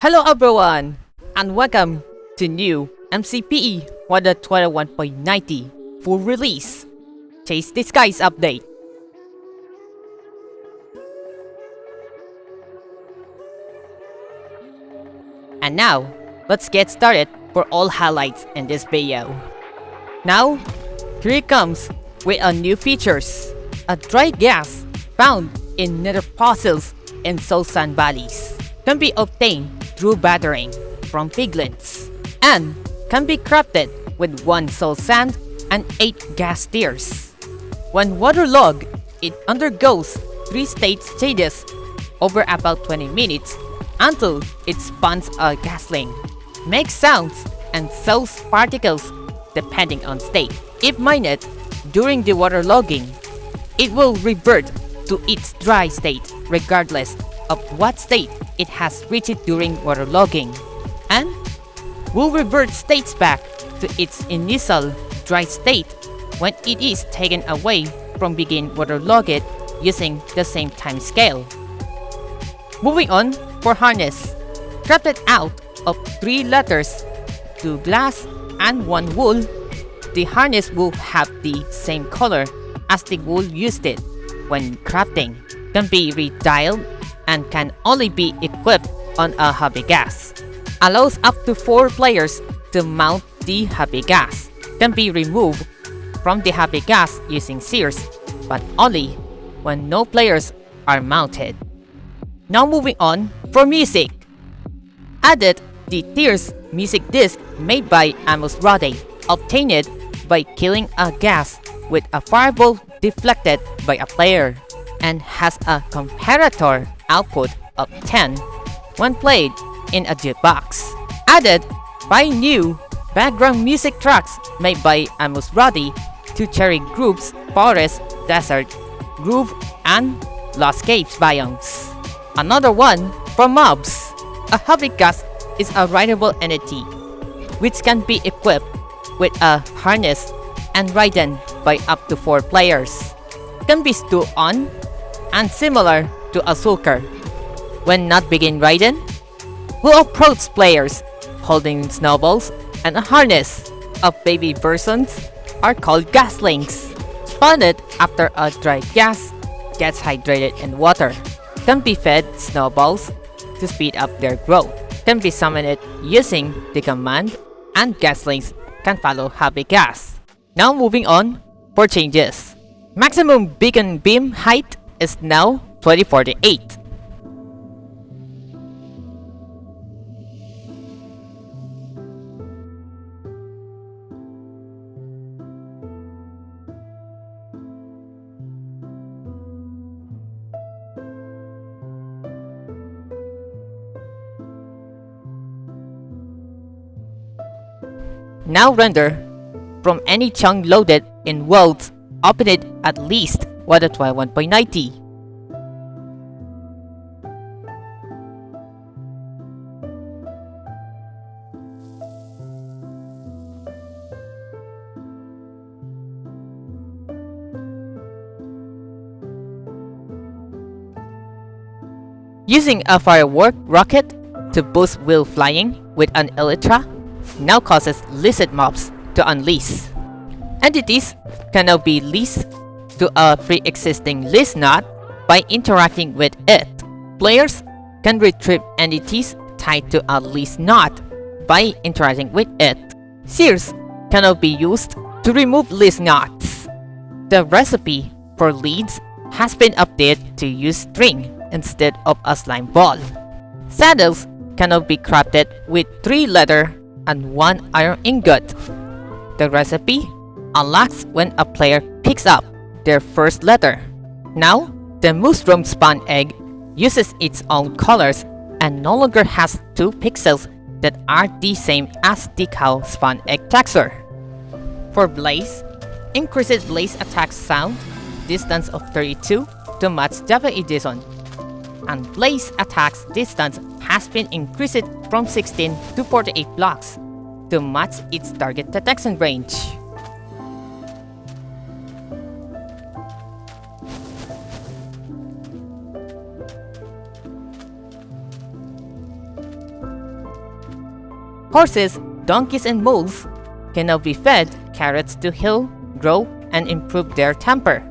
Hello everyone, and welcome to new MCPE 1.21.90 full release Chase Disguise update. And now, let's get started for all highlights in this video. Now, here it comes with a new features. A dry gas found in nether fossils in salt sand valleys can be obtained through battering from piglets and can be crafted with 1 salt sand and 8 gas tiers. When waterlogged, it undergoes 3 state changes over about 20 minutes until it spawns a gasling, makes sounds and sells particles depending on state. If mined during the waterlogging, it will revert to its dry state regardless of what state it has reached during waterlogging, and will revert states back to its initial dry state when it is taken away from begin waterlogged using the same time scale. Moving on for harness, crafted out of 3 letters, 2 glass and 1 wool, the harness will have the same color as the wool used it when crafting, can be redialed and can only be equipped on a heavy gas. Allows up to 4 players to mount the heavy gas. Can be removed from the heavy gas using shears, but only when no players are mounted. Now moving on for music. Added the Tears music disc made by Amos Rode, obtained by killing a gas with a fireball deflected by a player, and has a comparator output of 10 when played in a jukebox. Added by new background music tracks made by Amos Rode to Cherry Group's Forest, Desert, Groove, and Lost Caves biomes. Another one from Mobs. A heavy gas is a rideable entity which can be equipped with a harness and ridden by up to 4 players. Can be stood on and similar to a sulker. When not begin ridden, will approach players holding snowballs and a harness of baby versions are called gaslings. Spawned after a dry gas gets hydrated in water. Can be fed snowballs to speed up their growth. Can be summoned using the command, and gaslings can follow heavy gas. Now moving on for changes. Maximum beacon beam height is now 2048. Now render from any chunk loaded in worlds opened at least 1.21.90. Using a firework rocket to boost wheel flying with an elytra now causes lizard mobs to unleash. Entities can now be leased to a pre-existing leash knot by interacting with it. Players can retrieve entities tied to a leash knot by interacting with it. Shears can now be used to remove leash knots. The recipe for leads has been updated to use string instead of a slime ball. Saddles can now be crafted with 3 leather and 1 iron ingot. The recipe unlocks when a player picks up their first letter. Now, the mushroom spawn egg uses its own colors and no longer has 2 pixels that are the same as the cow spawn egg texture. For Blaze, increased Blaze attack sound distance of 32 to match Java Edition, and Blaze attacks distance has been increased from 16 to 48 blocks to match its target detection range. Horses, donkeys, and mules can now be fed carrots to heal, grow, and improve their temper.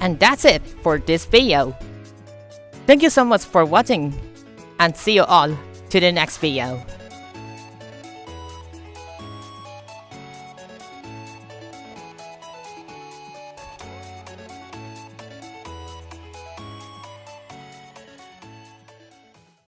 And that's it for this video. Thank you so much for watching, and see you all to the next video.